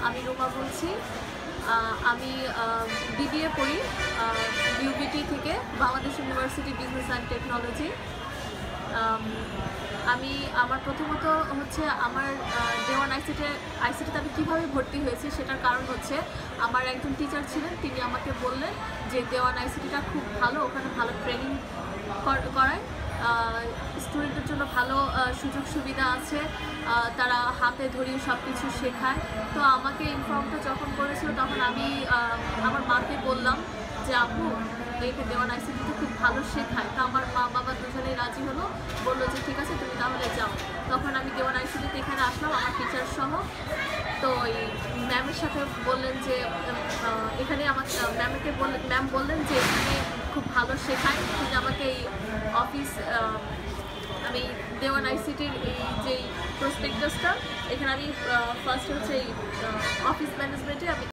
আমি রুমা বলছি। আমি বিবিএ পড়ি ইউবিটি থেকে, Bangladesh university business and technology. আমার প্রথমত হচ্ছে আমার দেওয়ান আইসিটিতে আমি কীভাবে ভর্তি হয়েছি সেটার কারণ হচ্ছে আমার একজন টিচার ছিলেন, তিনি আমাকে বললেন যে দেওয়ান আইসিটিটা খুব ভালো, ওখানে ভালো ট্রেনিং করায়, স্টুডেন্টের জন্য ভালো সুযোগ সুবিধা আছে, তারা হাতে ধরিয়ে সব কিছু শেখায়। তো আমাকে ইনফর্মটা যখন করেছিল তখন আমি আমার মাকে বললাম যে আপু দেখে দেওয়ান আইসিটিতে খুব ভালো শেখায়। তো আমার মা বাবা দুজনেই রাজি হলো, বললো যে ঠিক আছে তুমি তাহলে যাও। তখন আমি দেওয়ান আইসিটিতে এখানে আসলাম আমার টিচার সহ। তো ওই ম্যামের সাথে বললেন যে এখানে আমাকে ম্যাম বললেন যে এখানে খুব ভালো শেখায়, তিনি আমাকে এই অফিস আমি দেওয়ান আইসিটির এই যে প্রসপেক্টাসটা এখানে আমি ফার্স্ট হচ্ছে এই অফিস ম্যানেজমেন্টে আমি